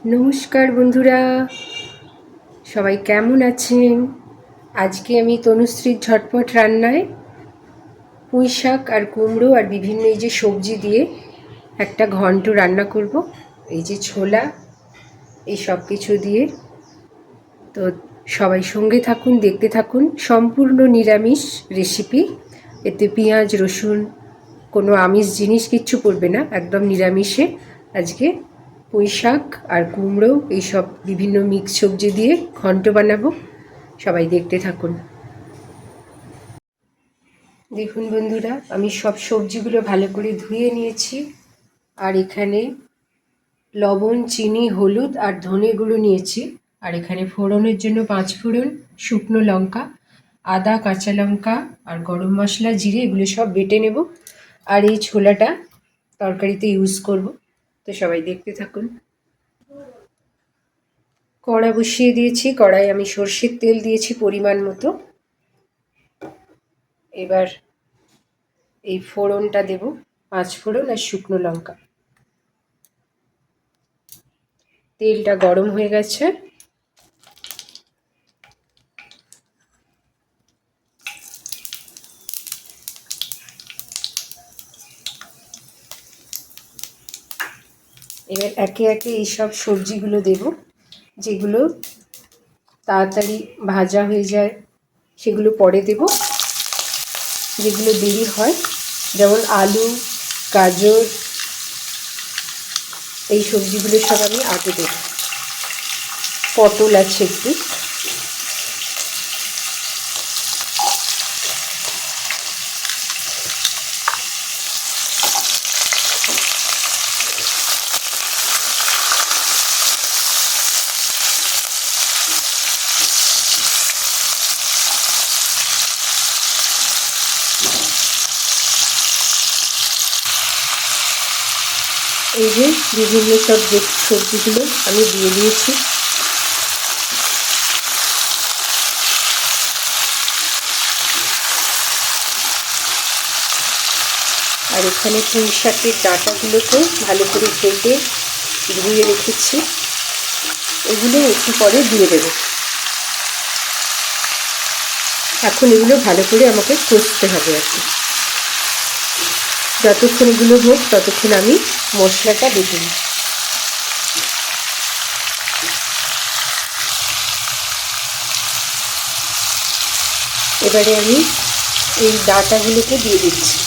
নমস্কার বন্ধুরা, সবাই কেমন আছেন? আজকে আমি তনুশ্রীর ঝটপট রান্নায় পুঁই শাক আর কুমড়ো আর বিভিন্ন এই যে সবজি দিয়ে একটা ঘন্ট রান্না করব। এই যে ছোলা, এই সব কিছু দিয়ে। তো সবাই সঙ্গে থাকুন, দেখতে থাকুন। সম্পূর্ণ নিরামিষ রেসিপি, এতে পেঁয়াজ রসুন কোনো আমিষ জিনিস কিচ্ছু পড়বে না, একদম নিরামিষে আজকে পুঁই শাক আর কুমড়ো এইসব বিভিন্ন মিক্স সবজি দিয়ে ঘন্ট বানাবো। সবাই দেখতে থাকুন। দেখুন বন্ধুরা, আমি সব সবজিগুলো ভালো করে ধুয়ে নিয়েছি। আর এখানে লবণ, চিনি, হলুদ আর ধনে গুঁড়ো নিয়েছি। আর এখানে ফোড়নের জন্য 5 ফোড়ন, শুকনো লঙ্কা, আদা, কাঁচা লঙ্কা আর গরম মশলা, জিরে এগুলো সব বেটে নেব। আর এই ছোলাটা তরকারিতে ইউজ করব। তো সবাই দেখতে থাকুন। কড়া বসিয়ে দিয়েছি, কড়াই আমি সর্ষের তেল দিয়েছি পরিমাণ মতো। এবার এই ফোড়নটা দেব, 5 ফোড়ন আর শুকনো লঙ্কা। তেলটা গরম হয়ে গেছে। এবার একে একে এইসব সবজিগুলো দেব, যেগুলো তাড়াতাড়ি ভাজা হয়ে যায় সেগুলো পরে দেব। যেগুলো দেরি হয়, যেমন আলু, গাজর, এই সবজিগুলো সব আমি আগে দেব। পটল আছে একটু। এই যে বিভিন্ন সব যে সবজিগুলো আমি দিয়ে দিয়েছি। আর এখানে পুঁই শাকের ডাঁটাগুলোকে ভালো করে কেটে ধুয়ে রেখেছি, এগুলো একটু পরে দিয়ে দেব। এখন এগুলো ভালো করে আমাকে কষতে হবে। আর কি যতক্ষণ এগুলো হোক ততক্ষণ আমি মশলাটা বেটে নিই। এবারে আমি এই ডাঁটাগুলোকে দিয়ে দিচ্ছি,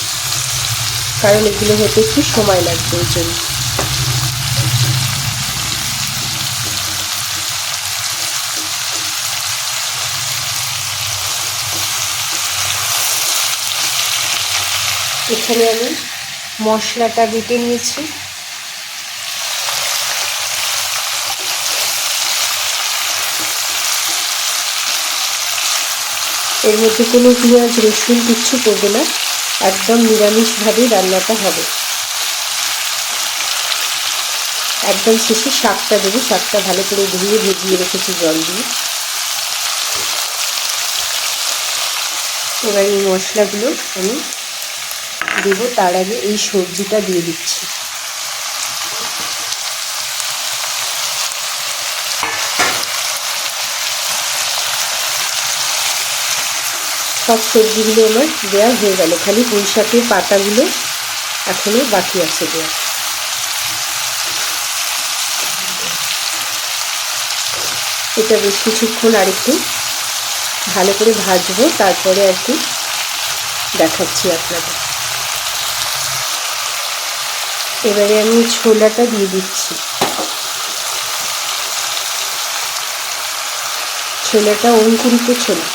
কারণ এগুলো হতে একটু সময় লাগবে ওই জন্য। এখানে আমি মশলাটা বেটে নিয়েছি। এর মধ্যে কোনো পেঁয়াজ রসুন কিচ্ছু পড়বে না, একদম নিরামিষভাবেই রান্নাটা হবে। একদম শেষে শাকটা দেবো, শাকটা ভালো করে ধুয়ে ভিজিয়ে রেখেছি জল দিয়ে। এবার এই মশলাগুলো আমি দেবো, তার আগে এই সবজিটা দিয়ে দিচ্ছি। সব সবজিগুলো আমার দেওয়া হয়ে গেল, খালি পুঁই শাকের পাতাগুলো এখনো বাকি আছে দেওয়া। এটা বেশ কিছুক্ষণ আরেকটু ভালো করে ভাজবো, তারপরে আর কি দেখাচ্ছি আপনাদের। এবারে আমি ছোলাটা দিয়ে দিচ্ছি। ছোলাটা অঙ্কুরিত ছোলা।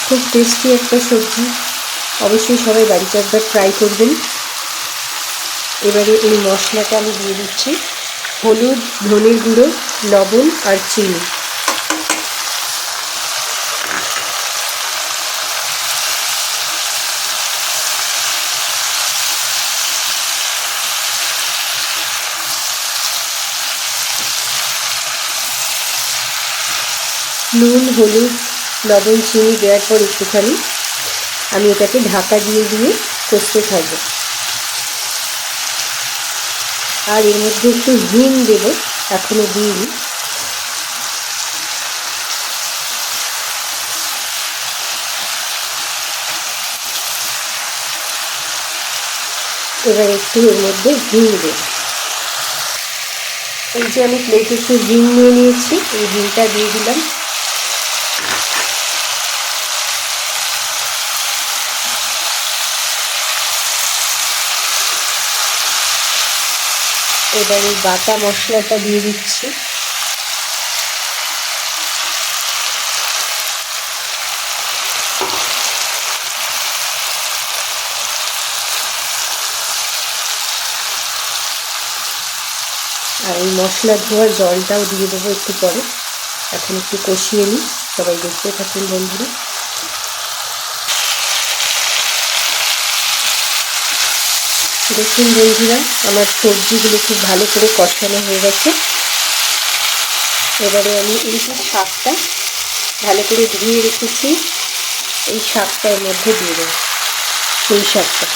খুব টেস্টি একটা সবজি, অবশ্যই সবাই বাড়িতে একবার ট্রাই করবেন। এবারে এই মশলাটা আমি দিয়ে দিচ্ছি, হলুদ, ধনের গুঁড়ো, লবণ আর চিনি। নুন, হলুদ লবণ চিনি দেওয়ার পর একটুখানি আমি এটাকে ঢাকা দিয়ে দিয়ে কষতে থাকবো। আর এর মধ্যে একটু হিং দেবো, এখনো দিইনি। এবার একটু এর মধ্যে হিং দেব। এই যে আমি প্লেটে একটু হিং নিয়ে নিয়েছি, এই হিংটা দিয়ে দিলাম। এবার এই বাটা মশলাটা দিয়ে দিচ্ছি। আর এই মশলা ধোয়ার জলটাও দিয়ে দেবো একটু পরে। এখন একটু কষিয়ে নিই, সবাই দেখতে থাকুন বন্ধুরা। দেখুন বন্ধুরা, আমার সবজিগুলো খুব ভালো করে কষানো হয়ে গেছে। এবারে আমি এই যে শাকটা ভালো করে ধুয়ে রেখেছি, এই শাকটা এর মধ্যে দিয়ে দেবো, পুঁই শাকটা।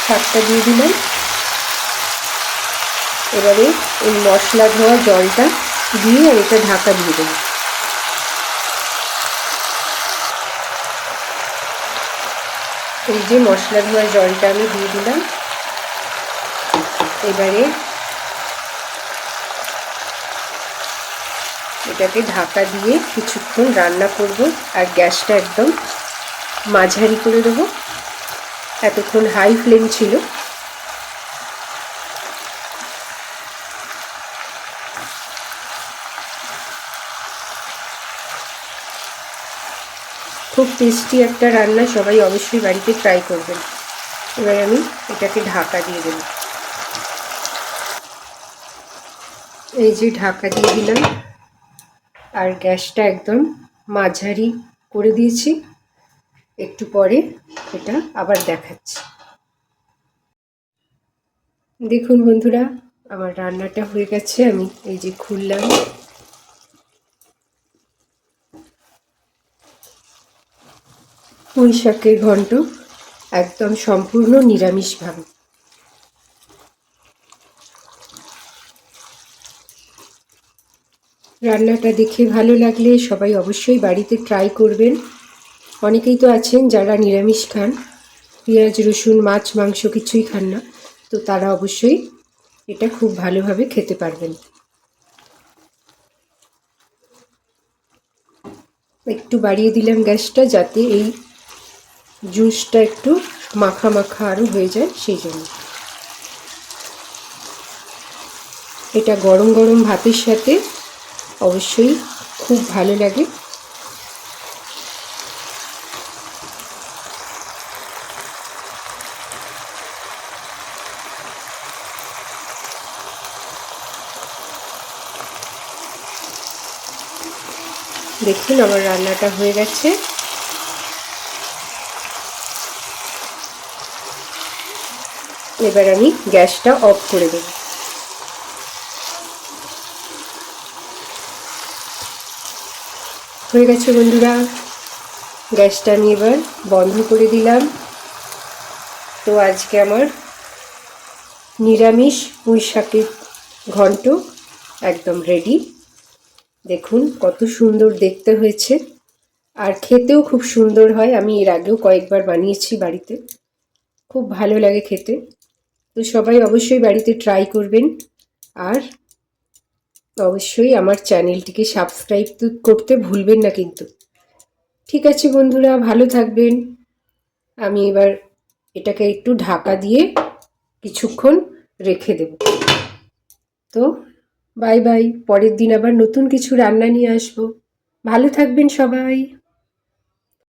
শাকটা দিয়ে দিলাম। এবারে এই মশলা ধোয়া জলটা দিয়ে আর এটা ঢাকা দিয়ে দেবো। এই যে মশলা ধোয়া জলটা আমি দিয়ে দিলাম। এবারে এটাকে ঢাকা দিয়ে কিছুক্ষণ রান্না করব, আর গ্যাসটা একদম মাঝারি করে দেবো। এতক্ষণ হাই ফ্লেম ছিল। খুব টেস্টি একটা রান্না, সবাই অবশ্যই বাড়িতে ট্রাই করবেন। এবার আমি এটাকে ঢাকা দিয়ে দেব। এই যে ঢাকা দিয়ে দিলাম, আর গ্যাসটা একদম মাঝারি করে দিয়েছি। একটু পরে এটা আবার দেখাচ্ছি। দেখুন বন্ধুরা, আমার রান্নাটা হয়ে গেছে। আমি এই যে খুললাম। পুঁই শাকের ঘন্ট একদম সম্পূর্ণ নিরামিষভাবে। রান্নাটা দেখে ভালো লাগলে সবাই অবশ্যই বাড়িতে ট্রাই করবেন। অনেকেই তো আছেন যারা নিরামিষ খান, পেঁয়াজ রসুন মাছ মাংস কিছুই খান না, তো তারা অবশ্যই এটা খুব ভালোভাবে খেতে পারবেন। একটু বাড়িয়ে দিলাম গ্যাসটা, যাতে এই জুসটা একটু মাখা মাখা আরও হয়ে যায়, সেই জন্য। এটা গরম গরম ভাতের সাথে অবশ্যই খুব ভালো লাগে। দেখুন আমার রান্নাটা হয়ে গেছে। এবার আমি গ্যাসটা অফ করে দেব। হয়ে গেছে বন্ধুরা, গ্যাসটা আমি এবার বন্ধ করে দিলাম। তো আজকে আমার নিরামিষ পুঁই শাকের ঘন্ট একদম রেডি। দেখুন কত সুন্দর দেখতে হয়েছে, আর খেতেও খুব সুন্দর হয়। আমি এর আগেও কয়েকবার বানিয়েছি বাড়িতে, খুব ভালো লাগে খেতে। তো সবাই অবশ্যই বাড়িতে ট্রাই করবেন, আর অবশ্যই আমার চ্যানেলটিকে সাবস্ক্রাইব করতে ভুলবেন না কিন্তু। ঠিক আছে বন্ধুরা, ভালো থাকবেন। আমি এবার এটাকে একটু ঢাকা দিয়ে কিছুক্ষণ রেখে দেব। তো বাই বাই, পরের দিন আবার নতুন কিছু রান্না নিয়ে আসবো। ভালো থাকবেন সবাই।